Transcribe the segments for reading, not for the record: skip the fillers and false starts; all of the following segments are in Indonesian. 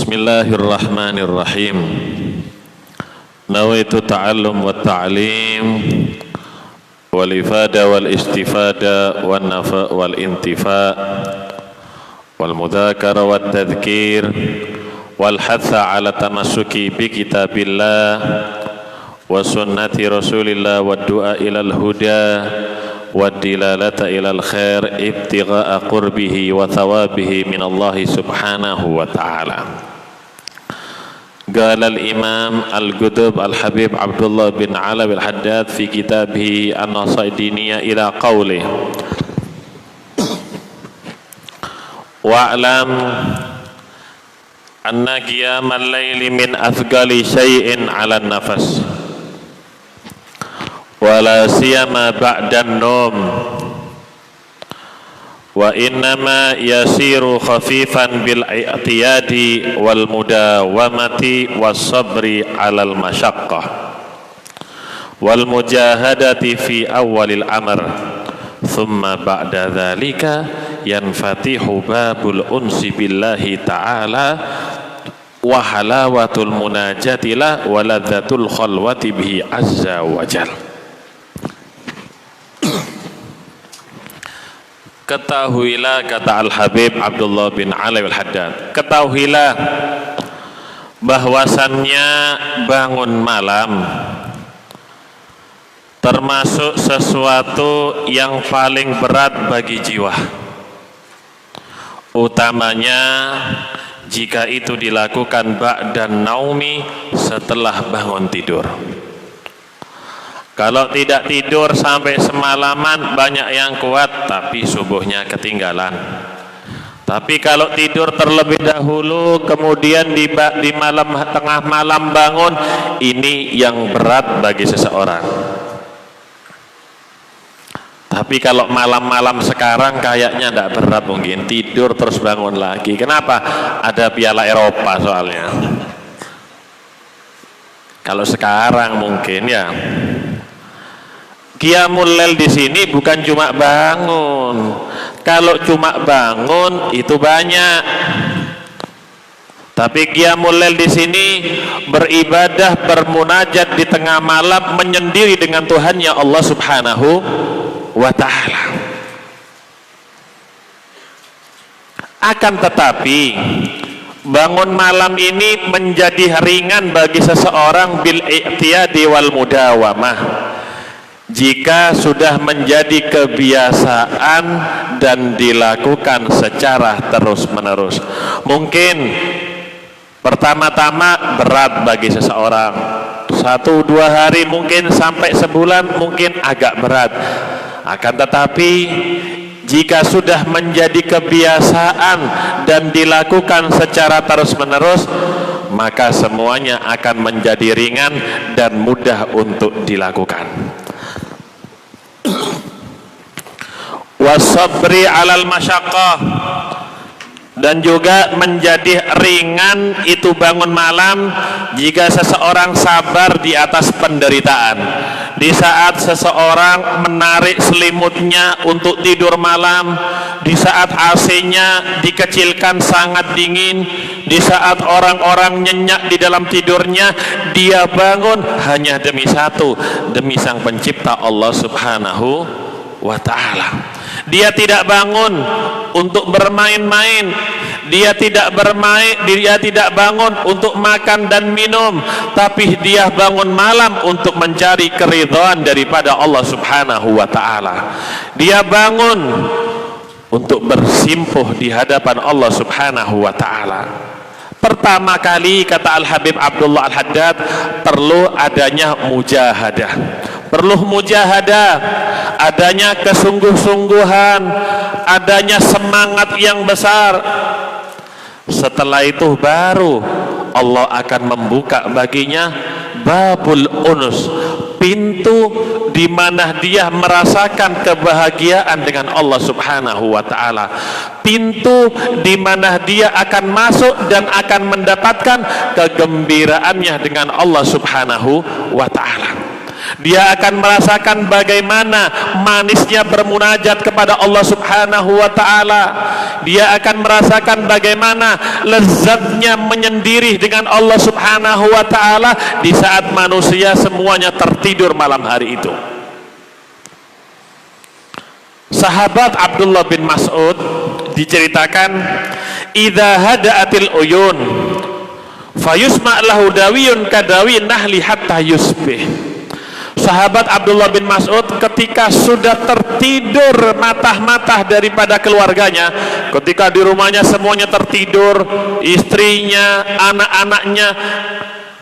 Bismillahirrahmanirrahim. Nawaitu ta'allum wa ta'lim wal ifada wal istifada wal nafa wal intifa wal mudhakara wat tadhkir wal hatha ala tamassuki bi kitabillah wa sunnati rasulillah wa du'a ilal huda wa dilalata ilal khair ibtigha'a qurbihi wa thawabihi min Allah subhanahu wa ta'ala. Qala al-imam al-Qutb al-Habib Abdullah bin Alawi al-Haddad fi kitabih An-Nasaih Diniyah ila qawlih wa'lam anna qiyamal layli min athqali syai'in 'ala an-nafas wala siyama ba'dan num wa innama yasiru khafifan bil i'tiyadi wal mudawamati was sabri 'alal masyaqqah wal mujahadati fi awwalil amr thumma ba'da dhalika yanfatihu babul unsi billahi ta'ala wa halawatul munajati la wa ladzatul khalwati bihi azza wa jalla. Ketahuilah, kata Al-Habib Abdullah bin Alawi al-Haddad, ketahuilah bahwasannya bangun malam termasuk sesuatu yang paling berat bagi jiwa, utamanya jika itu dilakukan ba'dan naumi, setelah bangun tidur. Kalau tidak tidur sampai semalaman banyak yang kuat, tapi subuhnya ketinggalan. Tapi kalau tidur terlebih dahulu kemudian di malam, tengah malam bangun, ini yang berat bagi seseorang. Tapi kalau malam-malam sekarang kayaknya tidak berat, mungkin tidur terus bangun lagi. Kenapa? Ada Piala Eropa soalnya. Kalau sekarang mungkin ya. Qiyamul lail di sini bukan cuma bangun. Kalau cuma bangun itu banyak. Tapi qiyamul lail di sini beribadah, bermunajat di tengah malam, menyendiri dengan Tuhannya Allah Subhanahu wa ta'ala. Akan tetapi bangun malam ini menjadi ringan bagi seseorang bil i'tiyadi wal mudawamah, jika sudah menjadi kebiasaan dan dilakukan secara terus-menerus. Mungkin pertama-tama berat bagi seseorang, 1-2 hari, mungkin sampai sebulan mungkin agak berat. Akan tetapi jika sudah menjadi kebiasaan dan dilakukan secara terus-menerus, maka semuanya akan menjadi ringan dan mudah untuk dilakukan. Wasabri 'alal masyaqqah, dan juga menjadi ringan itu bangun malam jika seseorang sabar di atas penderitaan. Di saat seseorang menarik selimutnya untuk tidur malam, di saat AC-nya dikecilkan sangat dingin, di saat orang-orang nyenyak di dalam tidurnya, dia bangun hanya demi satu, demi Sang Pencipta Allah Subhanahu wa ta'ala. Dia tidak bangun untuk bermain-main, dia tidak bangun untuk makan dan minum, tapi dia bangun malam untuk mencari keridhaan daripada Allah Subhanahu wa ta'ala. Dia bangun untuk bersimpuh di hadapan Allah Subhanahu wa ta'ala. Pertama kali, kata Al-Habib Abdullah Al-Haddad, perlu adanya mujahadah. Perlu mujahadah, adanya kesungguh-sungguhan, adanya semangat yang besar. Setelah itu baru Allah akan membuka baginya babul unus, pintu di mana dia merasakan kebahagiaan dengan Allah Subhanahu wa ta'ala, pintu di mana dia akan masuk dan akan mendapatkan kegembiraannya dengan Allah Subhanahu wa ta'ala. Dia akan merasakan bagaimana manisnya bermunajat kepada Allah Subhanahu wa ta'ala. Dia akan merasakan bagaimana lezatnya menyendiri dengan Allah Subhanahu wa ta'ala di saat manusia semuanya tertidur malam hari itu. Sahabat Abdullah bin Mas'ud diceritakan, idza hada'atil uyun fayusma' lahu dawiyun kadawi nahli hatta yusbih. Sahabat Abdullah bin Mas'ud ketika sudah tertidur matah-matah daripada keluarganya, ketika di rumahnya semuanya tertidur, istrinya, anak-anaknya,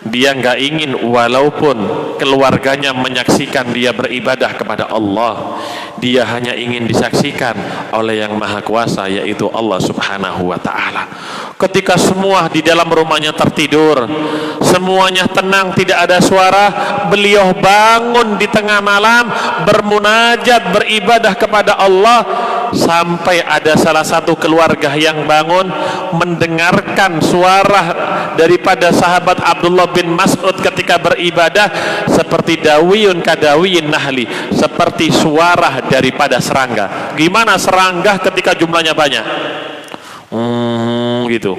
dia nggak ingin walaupun keluarganya menyaksikan dia beribadah kepada Allah. Dia hanya ingin disaksikan oleh yang maha kuasa, yaitu Allah Subhanahu wa ta'ala. Ketika semua di dalam rumahnya tertidur, semuanya tenang, tidak ada suara, beliau bangun di tengah malam bermunajat, beribadah kepada Allah, sampai ada salah satu keluarga yang bangun mendengarkan suara daripada sahabat Abdullah bin Mas'ud ketika beribadah seperti dawiyun kadawiyin nahli, seperti suara daripada serangga. Gimana serangga ketika jumlahnya banyak? Gitu.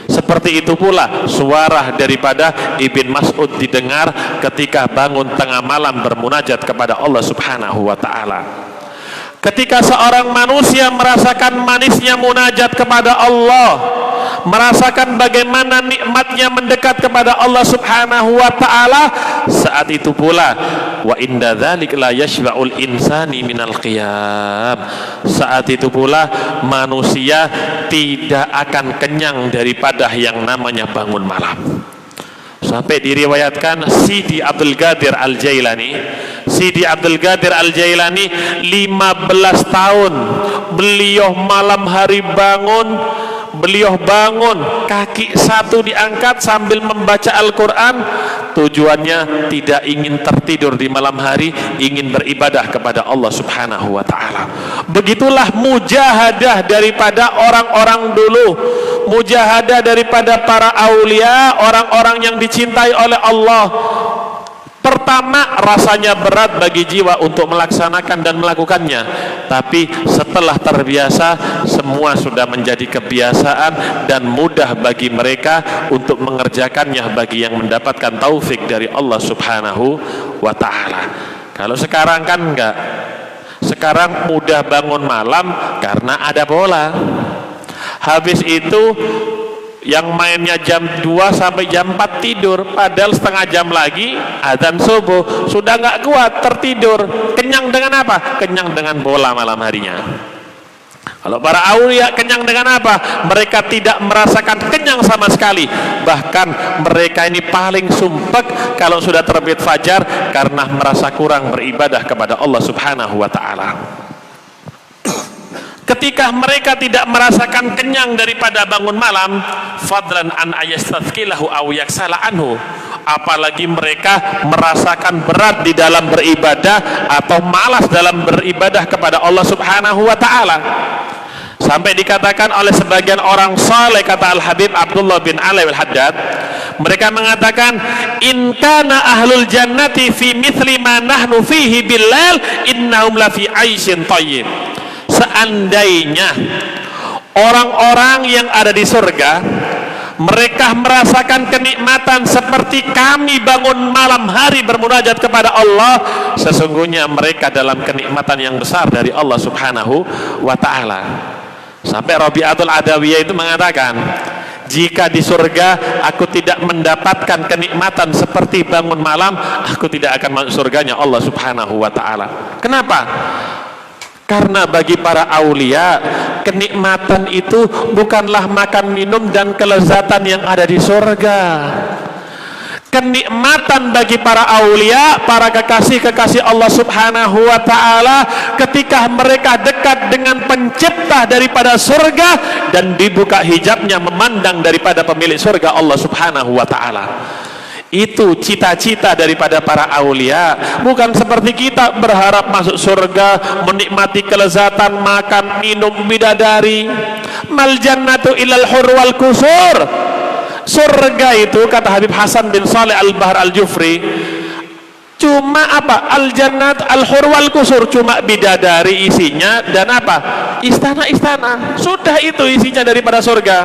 Seperti itu pula suara daripada Ibn Mas'ud didengar ketika bangun tengah malam bermunajat kepada Allah Subhanahu wa ta'ala. Ketika seorang manusia merasakan manisnya munajat kepada Allah, merasakan bagaimana nikmatnya mendekat kepada Allah Subhanahu wa ta'ala, saat itu pula wa inda dzalik la yashba'ul insani minal qiyam, saat itu pula manusia tidak akan kenyang daripada yang namanya bangun malam. Sampai diriwayatkan Sidi Abdul Qadir Al-Jailani, Sidi Abdul Qadir Al-Jailani 15 tahun beliau malam hari bangun, beliau bangun kaki satu diangkat sambil membaca Al-Quran. Tujuannya tidak ingin tertidur di malam hari, ingin beribadah kepada Allah Subhanahu wa ta'ala. Begitulah mujahadah daripada orang-orang dulu, mujahadah daripada para aulia, orang-orang yang dicintai oleh Allah. Pertama, rasanya berat bagi jiwa untuk melaksanakan dan melakukannya, tapi setelah terbiasa semua sudah menjadi kebiasaan dan mudah bagi mereka untuk mengerjakannya bagi yang mendapatkan taufik dari Allah Subhanahu wa ta'ala. Kalau sekarang kan enggak, sekarang mudah bangun malam karena ada bola, habis itu yang mainnya jam 2 sampai jam 4 tidur, padahal setengah jam lagi adzan subuh, sudah nggak kuat tertidur. Kenyang dengan apa? Kenyang dengan bola malam harinya. Kalau para aulia kenyang dengan apa? Mereka tidak merasakan kenyang sama sekali, bahkan mereka ini paling sumpek kalau sudah terbit fajar karena merasa kurang beribadah kepada Allah Subhanahu wa ta'ala. Ketika mereka tidak merasakan kenyang daripada bangun malam, fadlan an ayastathqilahu aw yaksala anhu, apalagi mereka merasakan berat di dalam beribadah atau malas dalam beribadah kepada Allah Subhanahu wa ta'ala. Sampai dikatakan oleh sebagian orang saleh, kata Al-Habib Abdullah bin Ali Al-Haddad, mereka mengatakan, in kana ahlul jannati fi mithli ma nahnu fihi billail innahum la fi aisyin thayyib. Seandainya orang-orang yang ada di surga mereka merasakan kenikmatan seperti kami bangun malam hari bermunajat kepada Allah, sesungguhnya mereka dalam kenikmatan yang besar dari Allah Subhanahu wa ta'ala. Sampai Rabi'atul Adawiyah itu mengatakan, jika di surga aku tidak mendapatkan kenikmatan seperti bangun malam, aku tidak akan masuk surganya Allah Subhanahu wa ta'ala. Kenapa? Karena bagi para aulia kenikmatan itu bukanlah makan minum dan kelezatan yang ada di surga. Kenikmatan bagi para aulia, para kekasih-kekasih Allah Subhanahu wa ta'ala, ketika mereka dekat dengan pencipta daripada surga dan dibuka hijabnya memandang daripada pemilik surga Allah Subhanahu wa ta'ala. Itu cita-cita daripada para aulia. Bukan seperti kita berharap masuk surga, menikmati kelezatan makan minum bidadari. Mal jannatu ilal hur wal kusur. Surga itu, kata Habib Hasan bin Saleh Al-Bahr Al-Jufri, cuma apa? Al-jannat al-hur wal kusur, cuma bidadari isinya dan apa? Istana-istana. Sudah itu isinya daripada surga.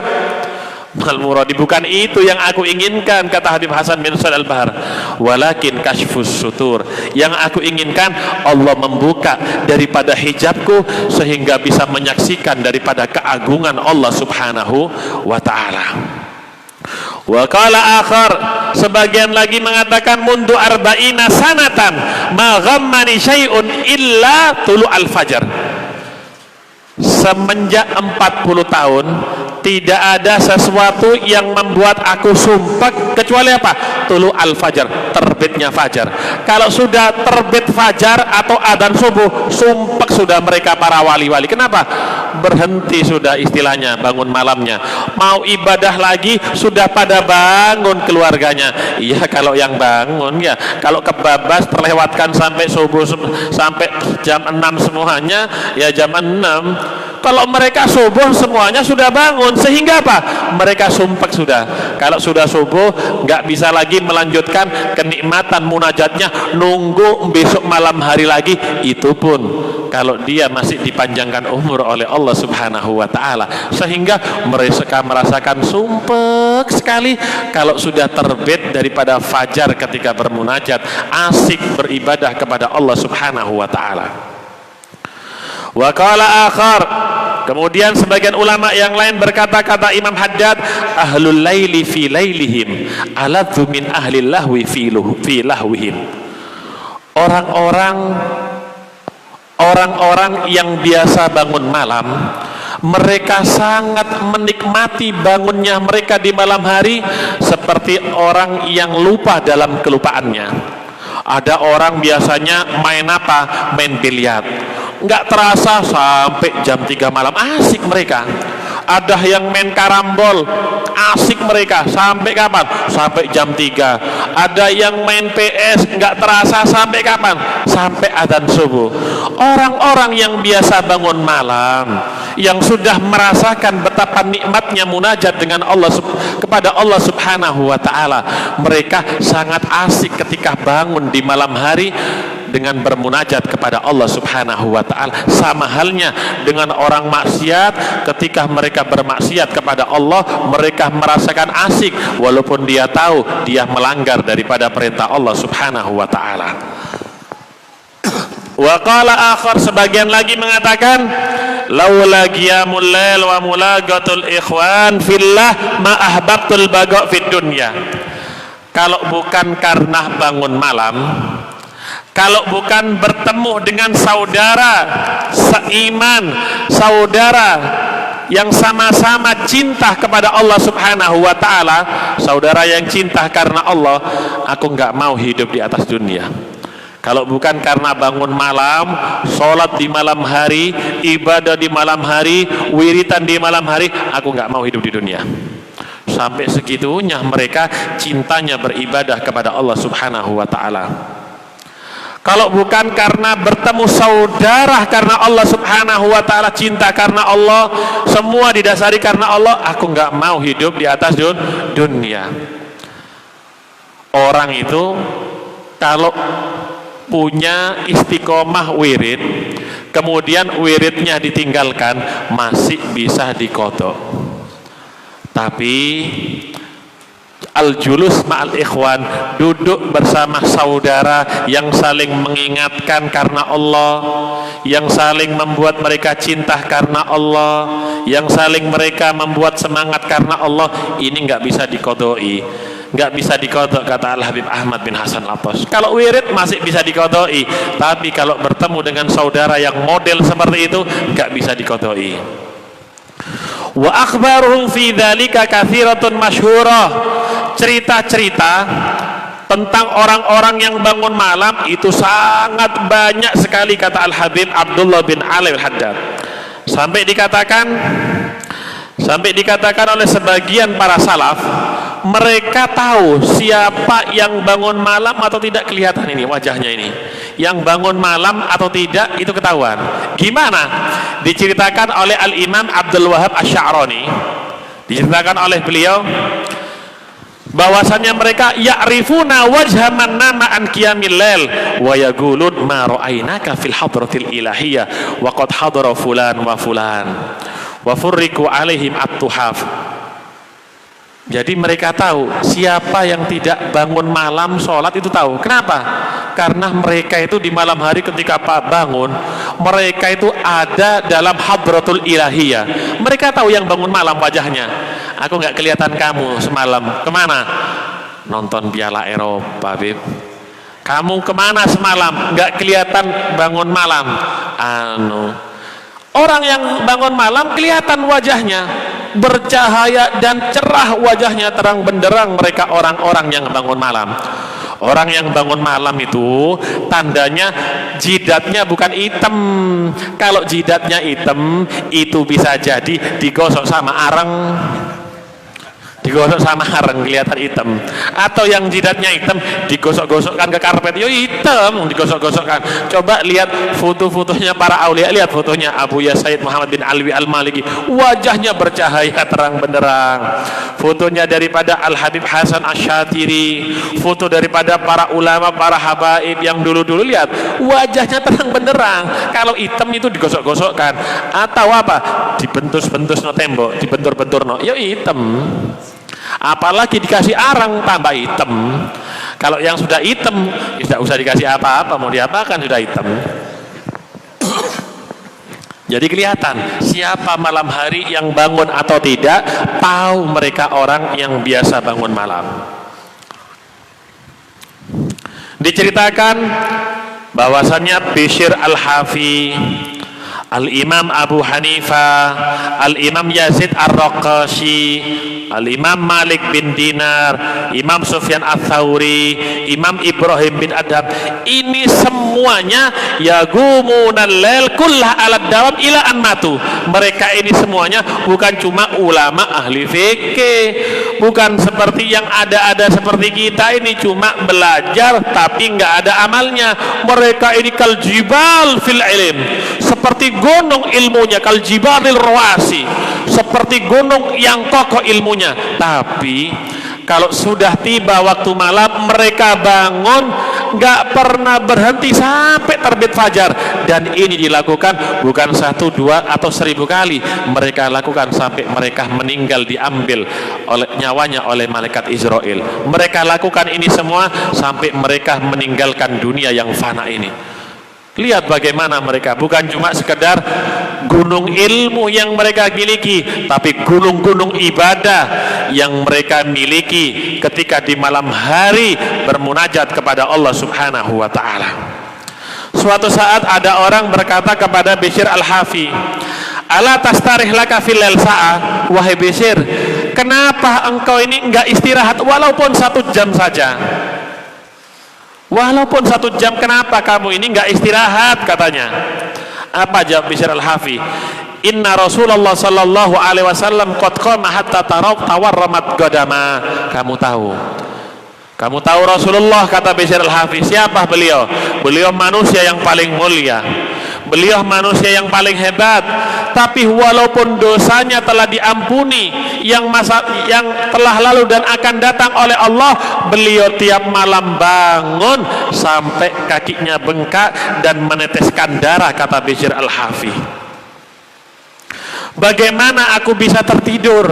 Mal muradi, bukan itu yang aku inginkan, kata Habib Hasan bin Sa'id al-Bahar. Walakin kashfus sutur, yang aku inginkan Allah membuka daripada hijabku sehingga bisa menyaksikan daripada keagungan Allah Subhanahu wa ta'ala. Wa qala akhar, sebagian lagi mengatakan mundu arba'ina sanatan ma ghammani syai'un illa tulu al-fajar. Semenjak 40 tahun tidak ada sesuatu yang membuat aku sumpek kecuali apa? Tulu al-fajar, terbitnya fajar. Kalau sudah terbit fajar atau adzan subuh, sumpek sudah mereka para wali-wali. Kenapa? Berhenti sudah istilahnya bangun malamnya. Mau ibadah lagi sudah pada bangun keluarganya. Iya kalau yang bangun ya. Kalau kebabas terlewatkan sampai subuh sampai jam 6 semuanya ya jam 6. Kalau mereka subuh semuanya sudah bangun, sehingga apa? Mereka sumpek sudah. Kalau sudah subuh nggak bisa lagi melanjutkan kenikmatan munajatnya, nunggu besok malam hari lagi. Itu pun kalau dia masih dipanjangkan umur oleh Allah Subhanahu wa ta'ala, sehingga mereka merasakan sumpek sekali kalau sudah terbit daripada fajar ketika bermunajat, asik beribadah kepada Allah Subhanahu wa ta'ala. Wa qala akhar, kemudian sebagian ulama yang lain berkata, kata Imam Haddad, ahlul laili fi lailihim aladzu min ahli lahwi fi lahwihim. Orang-orang yang biasa bangun malam, mereka sangat menikmati bangunnya mereka di malam hari seperti orang yang lupa dalam kelupaannya. Ada orang biasanya main apa? Main biliar, nggak terasa sampai jam 3 malam, asik mereka. Ada yang main karambol, asik mereka sampai kapan? Sampai jam 3. Ada yang main PS, nggak terasa sampai kapan? Sampai adzan subuh. Orang-orang yang biasa bangun malam, yang sudah merasakan betapa nikmatnya munajat dengan Allah kepada Allah Subhanahu wa ta'ala, mereka sangat asik ketika bangun di malam hari dengan bermunajat kepada Allah Subhanahu wa ta'ala. Sama halnya dengan orang maksiat, ketika mereka bermaksiat kepada Allah, mereka merasakan asik walaupun dia tahu dia melanggar daripada perintah Allah Subhanahu wa ta'ala. Wa qala akhar, sebagian lagi mengatakan, laula qiyamul lail wa mulaqatul ikhwan fillah ma ahbabtul baqa fid dunya. Kalau bukan karena bangun malam, kalau bukan bertemu dengan saudara seiman, saudara yang sama-sama cinta kepada Allah Subhanahu wa ta'ala, saudara yang cinta karena Allah, aku nggak mau hidup di atas dunia. Kalau bukan karena bangun malam, sholat di malam hari, ibadah di malam hari, wiritan di malam hari, aku nggak mau hidup di dunia. Sampai segitunya mereka cintanya beribadah kepada Allah Subhanahu wa ta'ala. Kalau bukan karena bertemu saudara karena Allah Subhanahu wa ta'ala, cinta karena Allah, semua didasari karena Allah, aku nggak mau hidup di atas dunia. Orang itu kalau punya istiqomah wirid, kemudian wiridnya ditinggalkan, masih bisa diqodho. Tapi al-julus ma'al ikhwan, duduk bersama saudara yang saling mengingatkan karena Allah, yang saling membuat mereka cinta karena Allah, yang saling mereka membuat semangat karena Allah, ini nggak bisa diqodhoi, nggak bisa diqodho, kata Al-Habib Ahmad bin Hasan Al-Attas. Kalau wirid masih bisa diqodhoi, tapi kalau bertemu dengan saudara yang model seperti itu nggak bisa diqodhoi. Wa akhbaruhum fi dzalika katsiratun masyhurah. Cerita-cerita tentang orang-orang yang bangun malam itu sangat banyak sekali, kata Al-Habib Abdullah bin Ali Al-Haddad. Sampai dikatakan oleh sebagian para salaf, mereka tahu siapa yang bangun malam atau tidak, kelihatan ini wajahnya ini, yang bangun malam atau tidak itu ketahuan. Gimana? Diceritakan oleh Al-Imam Abdul Wahab Asy-Sya'rani, diceritakan oleh beliau bahwasannya mereka ya'rifuna wajha man nama an qiyamil lail wa yaqulun ma ra'ainaka fil hadratil ilahiyah wa qad hadara fulan wa fulan wa furriqu alaihim at-tuhaf. Jadi mereka tahu siapa yang tidak bangun malam sholat itu tahu. Kenapa? Karena mereka itu di malam hari ketika bangun, mereka itu ada dalam hadratul ilahiyah. Mereka tahu yang bangun malam wajahnya. Aku nggak kelihatan kamu semalam. Kemana? Nonton Piala Eropa, Bib. Kamu kemana semalam? Nggak kelihatan bangun malam. Orang yang bangun malam kelihatan wajahnya, bercahaya dan cerah wajahnya, terang benderang mereka orang-orang yang bangun malam. Orang yang bangun malam itu tandanya jidatnya bukan hitam. Kalau jidatnya hitam itu bisa jadi digosok sama areng, digosok sama areng kelihatan hitam. Atau yang jidatnya hitam digosok-gosokkan ke karpet, yo hitam digosok-gosokkan. Coba lihat foto-fotonya para aulia, lihat fotonya Abu Ya Said Muhammad bin Alwi Al-Maliki, wajahnya bercahaya terang benderang. Fotonya daripada Al-Habib Hasan Asy-Syatiri, foto daripada para ulama, para habaib yang dulu-dulu, lihat wajahnya terang benderang. Kalau hitam itu digosok-gosokkan atau apa? Dibentus-bentus no tembok, dibentur-bentur no, yo hitam. Apalagi dikasih arang tambah hitam. Kalau yang sudah hitam tidak usah dikasih apa-apa, mau diapakan sudah hitam. Jadi kelihatan siapa malam hari yang bangun atau tidak, tahu mereka orang yang biasa bangun malam. Diceritakan bahwasannya Bishr Al-Hafi, Al-Imam Abu Hanifah, Al-Imam Yazid Ar-Raqashi, Al-Imam Malik bin Dinar, Imam Sufyan Ats-Tsauri, Imam Ibrahim bin Adham, ini semuanya yagumunal lail kullah ala dawam ila an matu. Mereka ini semuanya bukan cuma ulama ahli fikih, bukan seperti yang ada-ada seperti kita ini cuma belajar tapi nggak ada amalnya. Mereka ini kal jibal fil ilm, seperti gunung ilmunya, kal jibalil rawasi, seperti gunung yang kokoh ilmunya. Tapi kalau sudah tiba waktu malam, mereka bangun nggak pernah berhenti sampai terbit fajar. Dan ini dilakukan bukan 1, 2 atau 1000 kali. Mereka lakukan sampai mereka meninggal, diambil oleh nyawanya oleh malaikat Israel. Mereka lakukan ini semua sampai mereka meninggalkan dunia yang fana ini. Lihat bagaimana mereka, bukan cuma sekedar gunung ilmu yang mereka miliki, tapi gunung-gunung ibadah yang mereka miliki ketika di malam hari bermunajat kepada Allah Subhanahu wa ta'ala. Suatu saat ada orang berkata kepada Bishr Al-Hafi, ala tastarih laka fil lail sa'ah, wahai Bishr, kenapa engkau ini enggak istirahat walaupun 1 jam saja? Walaupun 1 jam, kenapa kamu ini enggak istirahat, katanya. Apa jawab Bishr Al-Hafi? Inna Rasulullah sallallahu alaihi wasallam qad qama hatta tawarramat qadama. Kamu tahu Rasulullah, kata Bishr Al-Hafi. Siapa beliau? Beliau manusia yang paling mulia, beliau manusia yang paling hebat. Tapi walaupun dosanya telah diampuni, yang telah lalu dan akan datang oleh Allah, beliau tiap malam bangun sampai kakinya bengkak dan meneteskan darah, kata Bishr Al-Hafi. Bagaimana aku bisa tertidur?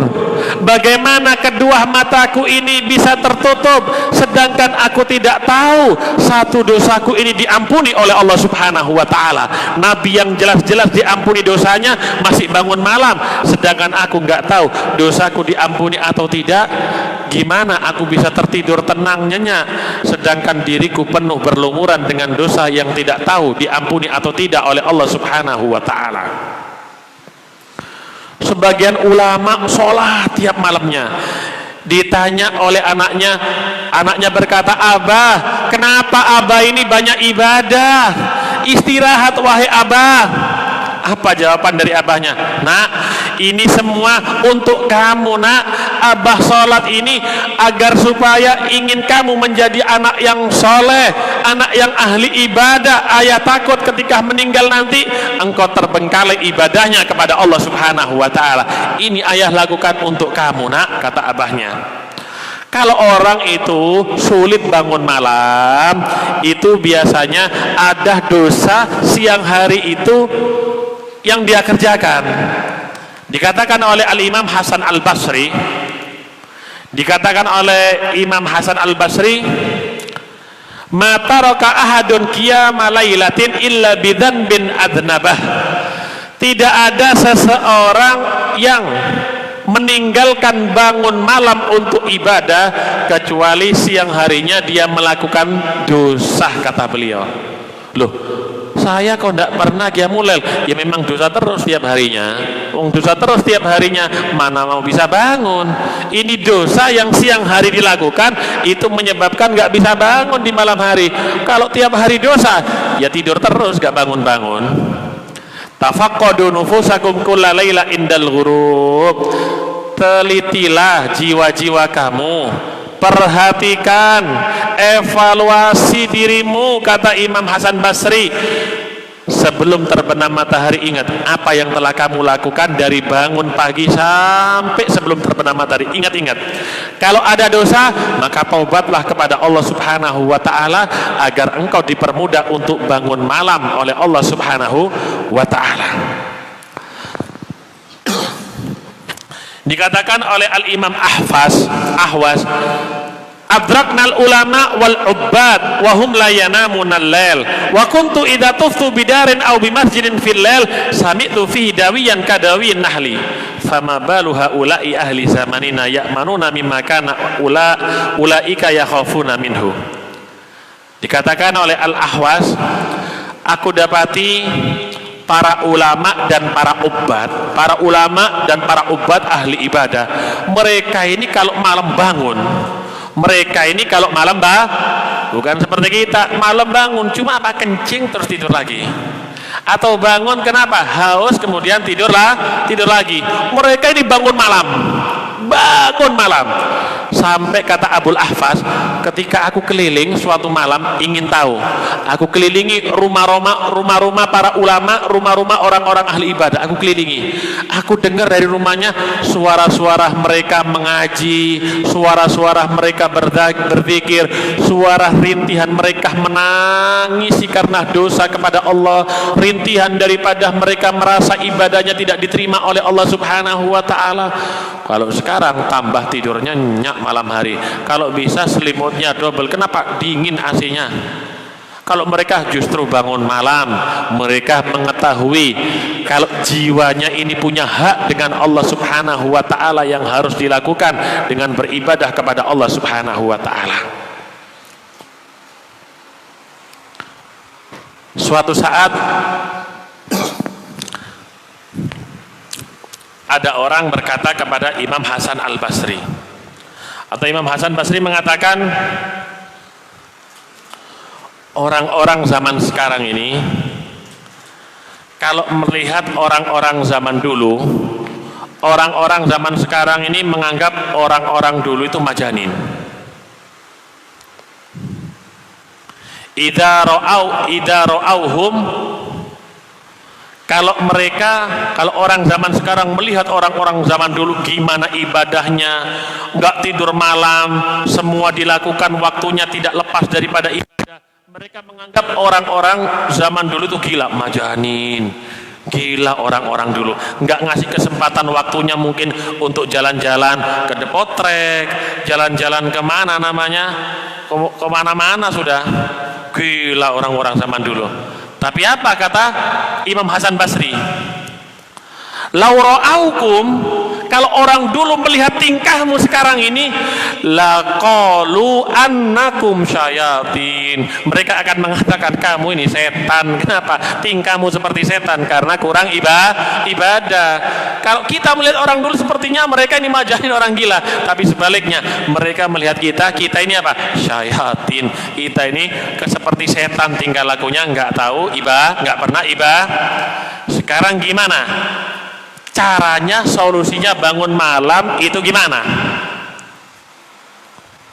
Bagaimana kedua mataku ini bisa tertutup sedangkan aku tidak tahu satu dosaku ini diampuni oleh Allah Subhanahu wa ta'ala? Nabi yang jelas-jelas diampuni dosanya masih bangun malam, sedangkan aku nggak tahu dosaku diampuni atau tidak. Gimana aku bisa tertidur tenang nyenyak sedangkan diriku penuh berlumuran dengan dosa yang tidak tahu diampuni atau tidak oleh Allah Subhanahu wa ta'ala? Sebagian ulama sholat tiap malamnya. Ditanya oleh anaknya, anaknya berkata, Abah, kenapa Abah ini banyak ibadah? Istirahat wahai Abah. Apa jawaban dari abahnya? Nak, ini semua untuk kamu, nak. Abah sholat ini agar supaya ingin kamu menjadi anak yang soleh, anak yang ahli ibadah. Ayah takut ketika meninggal nanti engkau terbengkalai ibadahnya kepada Allah Subhanahu wa ta'ala. Ini ayah lakukan untuk kamu, nak, kata abahnya. Kalau orang itu sulit bangun malam, itu biasanya ada dosa siang hari itu yang dia kerjakan. Dikatakan oleh Al-Imam Hasan Al-Basri, ma taraka ahadun qiyama lailatin illa bidzanbin adnabah. Tidak ada seseorang yang meninggalkan bangun malam untuk ibadah kecuali siang harinya dia melakukan dosa, kata beliau. Loh, saya kok tidak pernah qiyamul lail? Ya memang dosa terus tiap harinya. Dosa terus tiap harinya, mana mau bisa bangun? Ini dosa yang siang hari dilakukan, itu menyebabkan nggak bisa bangun di malam hari. Kalau tiap hari dosa, ya tidur terus, nggak bangun-bangun. Tafaqqadu nufusakum kulla laila indal ghurub. Telitilah jiwa-jiwa kamu, perhatikan, evaluasi dirimu, kata Imam Hasan Basri. Sebelum terbenam matahari, ingat apa yang telah kamu lakukan dari bangun pagi sampai sebelum terbenam matahari. Ingat-ingat, kalau ada dosa, maka taubatlah kepada Allah Subhanahu wa ta'ala agar engkau dipermudah untuk bangun malam oleh Allah Subhanahu wa ta'ala. Dikatakan oleh Al-Imam Ahwas, adraknal ulama wal ubbad wa hum la yanamunal lail wa kuntu idza tuftu bidarin aw bimasjidin fil lail sami'tu fihi dawiyan kadawiyin nahli fama balu haula'i ahli zamanina ya'manuna mimma kana ulaika yakhafuna minhu. Dikatakan oleh Al-Ahwas, aku dapati para ulama dan para ubat ahli ibadah, mereka ini kalau malam bangun, bukan seperti kita malam bangun cuma apa kencing terus tidur lagi, atau bangun kenapa haus kemudian tidur lagi. Mereka ini bangun malam sampai kata Abul Ahfas, ketika aku keliling suatu malam ingin tahu, aku kelilingi rumah-rumah para ulama, rumah-rumah orang-orang ahli ibadah, aku kelilingi, aku dengar dari rumahnya suara-suara mereka mengaji, suara-suara mereka berzikir, suara rintihan mereka menangisi karena dosa kepada Allah, rintihan daripada mereka merasa ibadahnya tidak diterima oleh Allah Subhanahu wa ta'ala. Kalau sekarang tambah tidurnya nyenyak malam hari, kalau bisa selimutnya double, kenapa? Dingin AC-nya. Kalau mereka justru bangun malam, mereka mengetahui kalau jiwanya ini punya hak dengan Allah Subhanahu wa ta'ala yang harus dilakukan dengan beribadah kepada Allah Subhanahu wa ta'ala. Suatu saat ada orang berkata kepada Imam Hasan Al-Basri, atau Imam Hasan Basri mengatakan, orang-orang zaman sekarang ini kalau melihat orang-orang zaman dulu, orang-orang zaman sekarang ini menganggap orang-orang dulu itu majanin. Idza ra'auhum, kalau orang zaman sekarang melihat orang-orang zaman dulu gimana ibadahnya, nggak tidur malam, semua dilakukan waktunya tidak lepas daripada ibadah, mereka menganggap orang-orang zaman dulu itu gila, majanin, gila orang-orang dulu, nggak ngasih kesempatan waktunya mungkin untuk jalan-jalan ke Depotrek, jalan-jalan kemana-mana sudah, gila orang-orang zaman dulu. Tapi apa kata Imam Hasan Basri? Laura'aukum, kalau orang dulu melihat tingkahmu sekarang ini, laqalu annakum syayatin, mereka akan mengatakan kamu ini setan. Kenapa? Tingkahmu seperti setan karena kurang ibadah. Kalau kita melihat orang dulu sepertinya mereka ini majanin, orang gila, tapi sebaliknya mereka melihat kita ini apa? Syayatin. Kita ini seperti setan, tingkah lakunya nggak tahu nggak pernah ibadah. Sekarang gimana caranya, solusinya bangun malam itu gimana?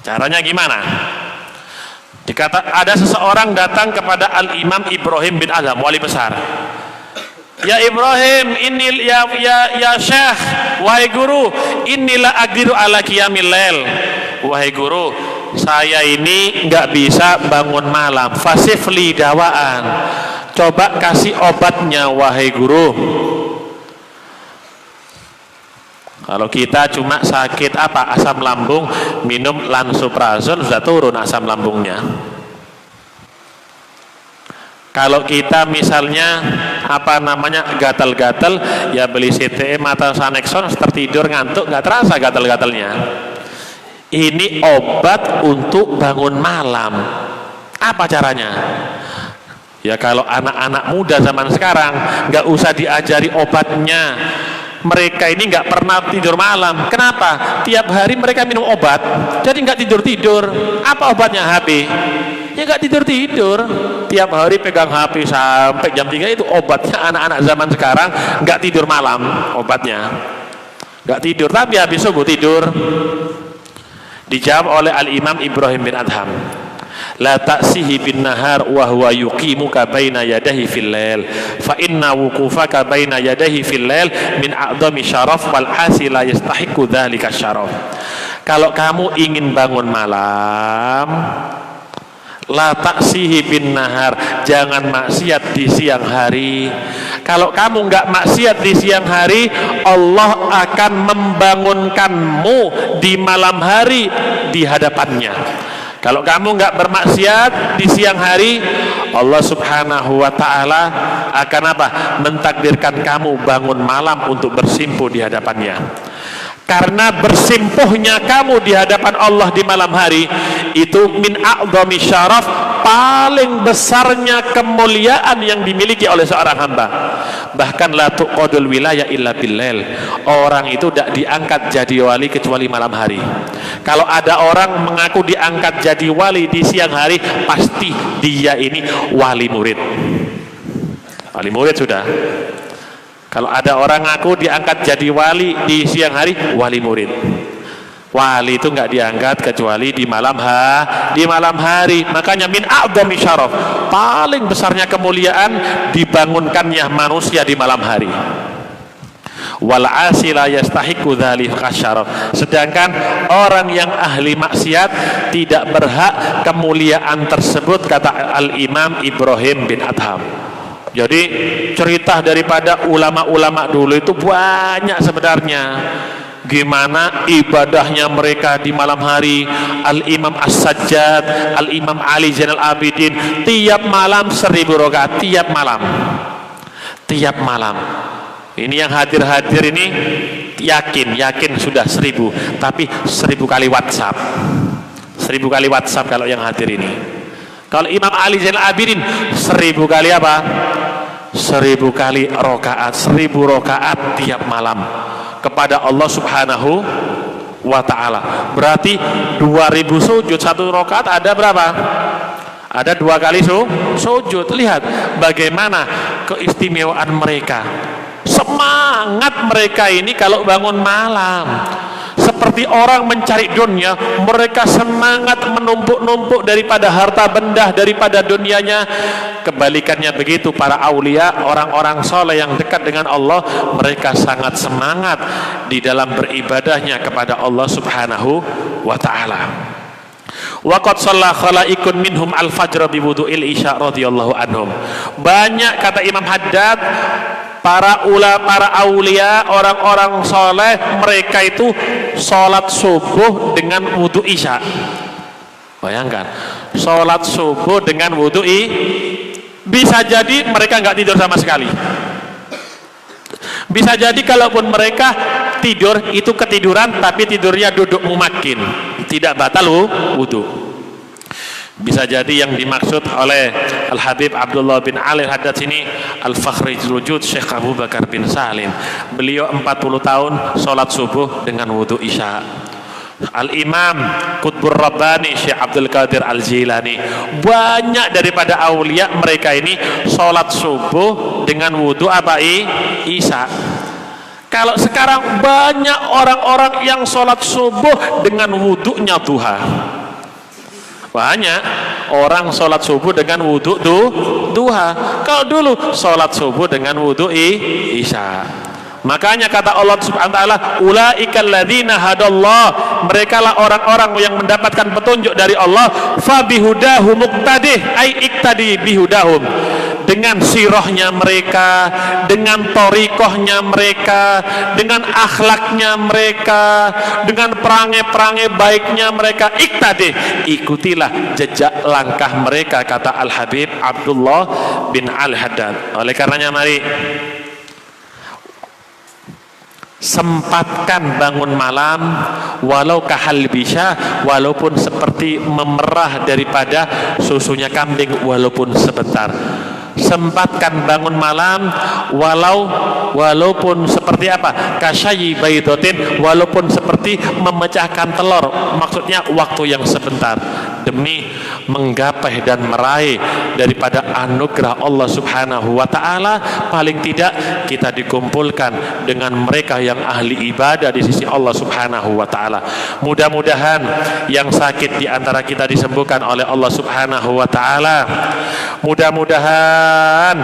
Caranya gimana? Dikata ada seseorang datang kepada Al-Imam Ibrahim bin Adham, wali besar. Ya Ibrahim, ya Syekh, wahai guru, inilah aqdiru ala qiyamil lail. wahai guru, saya ini nggak bisa bangun malam, fasifli dawaan, coba kasih obatnya wahai guru. Kalau kita cuma sakit apa, asam lambung, minum lansoprazol sudah turun asam lambungnya. Kalau kita misalnya apa namanya gatal-gatal, ya beli CTM atau Sanexon, tertidur ngantuk nggak terasa gatal-gatalnya. Ini obat untuk bangun malam. Apa caranya? Ya kalau anak-anak muda zaman sekarang nggak usah diajari obatnya. Mereka ini nggak pernah tidur malam. Kenapa? Tiap hari mereka minum obat, jadi nggak tidur-tidur. Apa obatnya? HP. Ya nggak tidur-tidur. Tiap hari pegang HP sampai jam 3, itu obatnya anak-anak zaman sekarang, nggak tidur malam. Obatnya nggak tidur, tapi habis subuh tidur. Dijawab oleh Al-Imam Ibrahim bin Adham, la ta'sihi bin nahar wa huwa yuqimuka baina yadahi fil lail fa inna wuqufaka baina yadahi fil lail min a'dami syaraf wal hasila yastahiqu dzalika syaraf. Kalau kamu ingin bangun malam, la ta'sihi bin nahar, jangan maksiat di siang hari. Kalau kamu nggak maksiat di siang hari, Allah akan membangunkanmu di malam hari di hadapannya. Kalau kamu nggak bermaksiat di siang hari, Allah subhanahu wa ta'ala akan apa? Mentakdirkan kamu bangun malam untuk bersimpuh di hadapannya. Karena bersimpuhnya kamu di hadapan Allah di malam hari itu min a'dhami syaraf, paling besarnya kemuliaan yang dimiliki oleh seorang hamba. Bahkan la tuqadul wilayah illa billail, orang itu tidak diangkat jadi wali kecuali malam hari. Kalau ada orang mengaku diangkat jadi wali di siang hari, pasti dia ini wali murid. Wali murid sudah. Kalau ada orang ngaku diangkat jadi wali di siang hari, wali murid. Wali itu nggak diangkat kecuali di malam hari. Makanya min a'dhami syaraf, paling besarnya kemuliaan dibangunkannya manusia di malam hari. Wal asila yastahiqu dzalika syaraf. Sedangkan orang yang ahli maksiat tidak berhak kemuliaan tersebut, kata Al-Imam Ibrahim bin Adham. Jadi cerita daripada ulama-ulama dulu itu banyak sebenarnya. Gimana ibadahnya mereka di malam hari. Al-Imam As-Sajjad, Al-Imam Ali Zainal Abidin, tiap malam 1000 rakaat, tiap malam. Ini yang hadir-hadir ini yakin sudah 1000, tapi 1000 kali WhatsApp. 1000 kali WhatsApp kalau yang hadir ini. Kalau Imam Ali Zainal Abidin 1000 kali apa? 1000 kali rakaat, 1000 rakaat tiap malam kepada Allah subhanahu wa ta'ala. Berarti 2000 sujud, satu rakaat ada berapa? Ada 2 kali sujud. Lihat bagaimana keistimewaan mereka. Semangat mereka ini kalau bangun malam. Seperti orang mencari dunia, mereka semangat menumpuk-numpuk daripada harta benda, daripada dunianya. Kebalikannya begitu para aulia, orang-orang soleh yang dekat dengan Allah, mereka sangat semangat di dalam beribadahnya kepada Allah subhanahu wa ta'ala. Waqad shalla khalaikun minhum al-fajr bi wudu'il isya radhiyallahu anhum. Banyak, kata Imam Haddad, para ulama, para aulia, orang-orang soleh, mereka itu sholat subuh dengan wudhu isya. Bayangkan, sholat subuh dengan wudhu bisa jadi mereka nggak tidur sama sekali. Bisa jadi kalaupun mereka tidur, itu ketiduran, tapi tidurnya duduk mumakin, tidak batal wudhu. Bisa jadi yang dimaksud oleh Al-Habib Abdullah bin Ali Haddad ini Al-Fakhrijul Wujud Syekh Abu Bakar bin Salim. Beliau 40 tahun sholat subuh dengan wudhu isya. Al-Imam Qutbur Rabbani Syekh Abdul Qadir Al-Jilani, banyak daripada aulia mereka ini sholat subuh dengan wudhu apa? Isya. Kalau sekarang banyak orang-orang yang sholat subuh dengan wudhunya duha. Banyak orang sholat subuh dengan wudhu duha. Kalau dulu sholat subuh dengan wudhu isya. Makanya kata Allah Subhanahu wa taala, ulaikal ladzina hadallah, merekalah orang-orang yang mendapatkan petunjuk dari Allah, fabihudahu muqtadih, ai iktadi bihudahum. Dengan sirahnya mereka, dengan torikohnya mereka, dengan akhlaknya mereka, dengan perangai-perangai baiknya mereka, iktadi, ikutilah jejak langkah mereka, kata Al-Habib Abdullah bin Al-Haddad. Oleh karenanya mari sempatkan bangun malam, walau kahal bisa, walaupun seperti memerah daripada susunya kambing, walaupun sebentar. Sempatkan bangun malam, walaupun seperti apa, kasyayi baidotin, walaupun seperti memecahkan telur, maksudnya waktu yang sebentar, demi menggapai dan meraih daripada anugerah Allah Subhanahu wa taala. Paling tidak kita dikumpulkan dengan mereka yang ahli ibadah di sisi Allah Subhanahu wa taala. Mudah-mudahan yang sakit di antara kita disembuhkan oleh Allah Subhanahu wa taala. Mudah-mudahan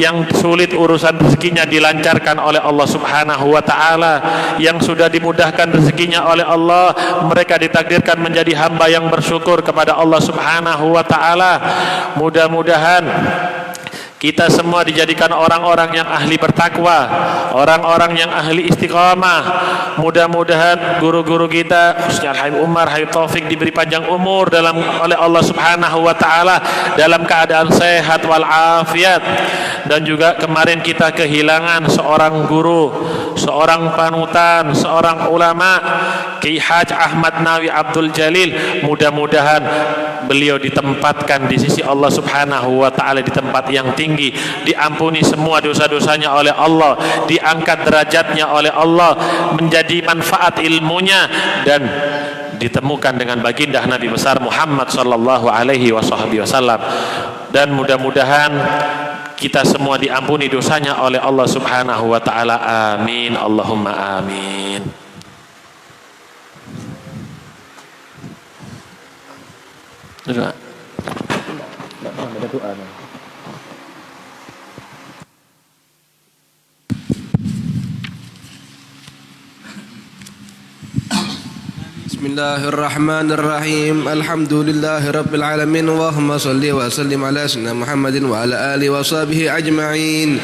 yang sulit urusan rezekinya dilancarkan oleh Allah Subhanahu wa taala. Yang sudah dimudahkan rezekinya oleh Allah, mereka ditakdirkan menjadi hamba yang bersyukur kepada Allah Subhanahu wa taala. Mudah-mudahan kita semua dijadikan orang-orang yang ahli bertakwa, orang-orang yang ahli istiqamah. Mudah-mudahan guru-guru kita, khususnya Habib Umar, Habib Taufik, diberi panjang umur oleh Allah Subhanahu wa taala dalam keadaan sehat wal afiat. Dan juga kemarin kita kehilangan seorang guru, seorang panutan, seorang ulama, Ki Haj Ahmad Nawi Abdul Jalil. Mudah-mudahan beliau ditempatkan di sisi Allah Subhanahu wa taala di tempat yang tinggi, diampuni semua dosa-dosanya oleh Allah, diangkat derajatnya oleh Allah, menjadi manfaat ilmunya, dan ditemukan dengan baginda Nabi besar Muhammad sallallahu alaihi wasallam. Dan mudah-mudahan kita semua diampuni dosanya oleh Allah Subhanahu wa taala. Amin, Allahumma amin. Doa. Bismillahirrahmanirrahim. Alhamdulillahirabbil alamin. Allahumma shalli wa sallim ala sayyidina Muhammadin wa ala alihi wa sahbihi ajma'in.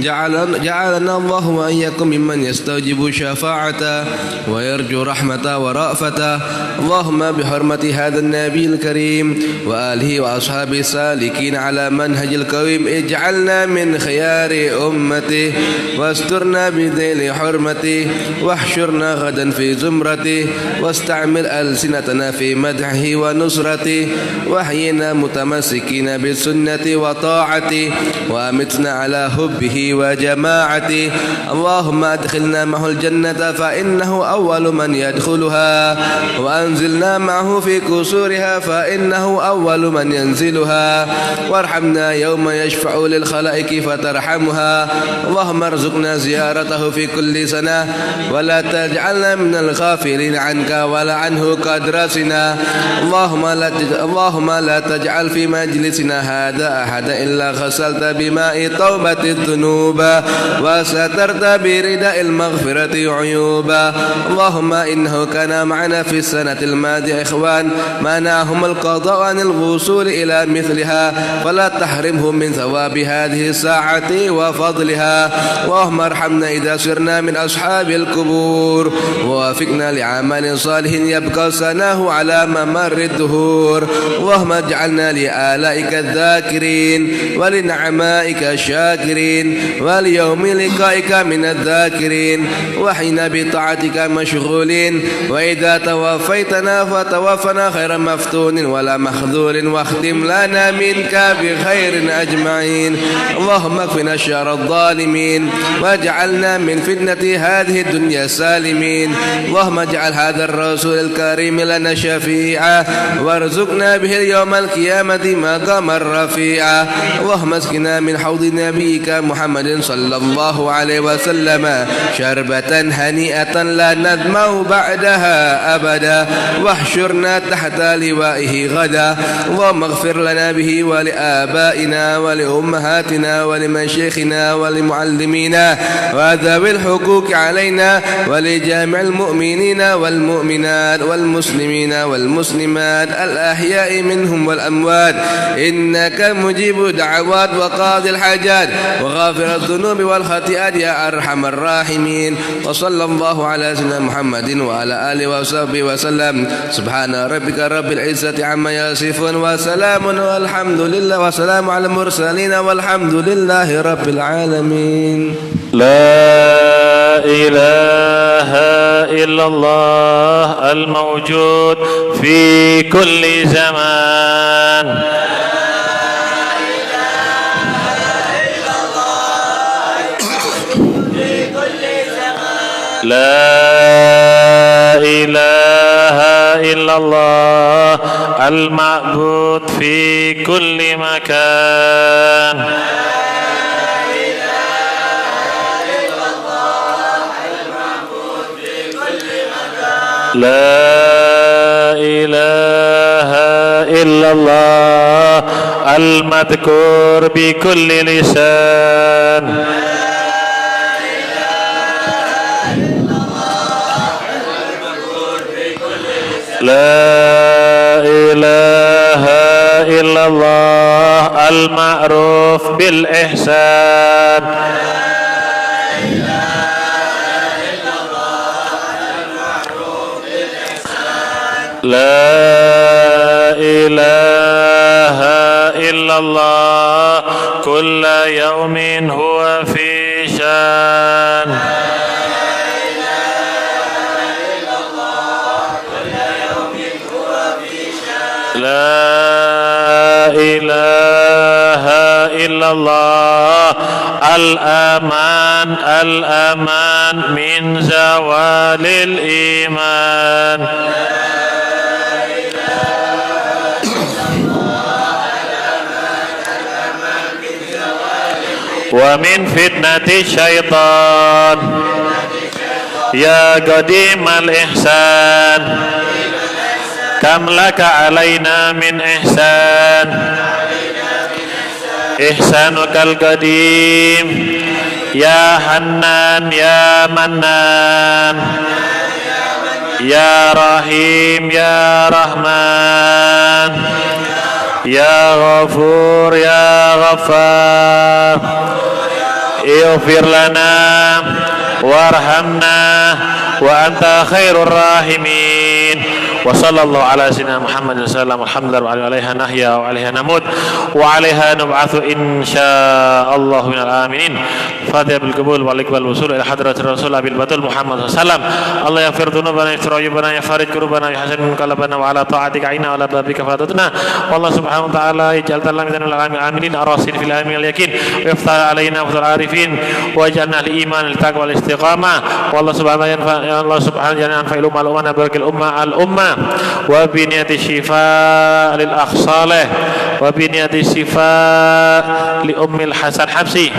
Ja'alana Allah wa iyyakum mimman yastajibu syafa'ata wa yarju rahmata wa ra'fata. Allahumma bihurmati hadzal nabiyil karim wa alihi wa ashabihi salikin ala manhajil qawim, ij'alna min khiyari ummati wasturna bidhili hurmati wahsyurna ghadan fi zumrati واستعمل ألسنتنا في مدحه ونصرته وحينا متمسكين بالسنة وطاعته وأمتنا على حبه وجماعته. اللهم أدخلنا معه الجنة فإنه أول من يدخلها وأنزلنا معه في كسورها فإنه أول من ينزلها وارحمنا يوم يشفع للخلائق فترحمها. اللهم ارزقنا زيارته في كل سنة ولا تجعلنا من الغافلين عنك ولا عنه قدرسنا. اللهم لا تجعل في مجلسنا هذا أحدا إلا غسلت بماء توبة الذنوب وسترت برداء المغفرة عيوبا. اللهم إنه كان معنا في السنة الماضية إخوان منعهم القضاء عن الوصول إلى مثلها، فلا تحرمهم من ثواب هذه الساعة وفضلها. اللهم ارحمنا إذا سرنا من أصحاب القبور ووافقنا لعمل صالح يبقى سناه على ممر الدهور. اللهم اجعلنا لآلائك الذاكرين ولنعمائك الشاكرين وليوم لقائك من الذاكرين وحين بطاعتك مشغولين. وإذا توفيتنا فتوفنا خير مفتون ولا مخذول واختم لنا منك بخير أجمعين. اللهم اكفنا شر الظالمين واجعلنا من فتنة هذه الدنيا سالمين. اللهم اجعل هذا الرسول الكريم لنا شفيعا وارزقنا به اليوم القيامة مقاما رفيعا. اللهم اسقنا من حوض نبيك محمد محمد صلى الله عليه وسلم شربة هنيئة لا نظمأ بعدها أبدا واحشرنا تحت لوائه غدا اللهم اغفر لنا به ولآبائنا ولأمهاتنا ولمشايخنا ولمعلمينا وذوي الحقوق علينا ولجميع المؤمنين والمؤمنات والمسلمين والمسلمات الأحياء منهم والأموات إنك مجيب دعوات وقاضي الحاجات وغافر الذنوب والخطيئات يا أرحم الراحمين وصلى الله على سيدنا محمد وعلى آله وصحبه وسلم سبحان ربك رب العزة عما يصفون وسلام والحمد لله وسلام على المرسلين والحمد لله رب العالمين. لا إله إلا الله الموجود في كل زمان. لا إله إلا الله المعبود في كل مكان. لا إله إلا الله المذكور بكل لسان. لا إله إلا الله المعروف بالإحسان. لا إله إلا الله كل يوم هو في شان. لا إله إلا الله الأمان الأمان من زوال الإيمان. ومن فتنة الشيطان يا قديم الإحسان كم لك علينا من إحسان إحسانك القديم يا حنان يا منان يا رحيم يا رحمن يا غفور يا غفار اغفر لنا وارحمنا وأنت خير الراحمين. وصلى الله على سيدنا محمد وسلم. الحمد لله عليها نحيا وعليها نموت وعليها نبعث إن شاء الله من الآمنين. فاتحة بالقبول والإقبال والوصول إلى حضرة الرسول أبي البطول محمد صلى الله عليه وسلم. الله يغفر ذنوبنا يستر عيوبنا يفرج كروبنا يحسن قلبنا وعلى طاعتك عينا وعلى بابك فاتتنا. والله سبحانه وتعالى يجعل لنا من الآمنين الراسين في الآمين اليقين ويفتح علينا فتح العارفين واجعلنا الإيمان التقوى والاستقامة. والله سبحانه ينفع الأمة بارك الأمة وبنية الشفاء للأخ صالح وبنية الشفاء لأم الحسن حبسي.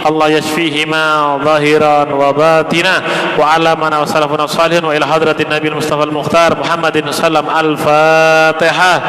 الله يشفيهما ظاهرا وباطنا وعلمنا وسلفنا الصالحين وإلى حضرة النبي المصطفى المختار محمد صلى الله عليه وسلم. الفاتحة.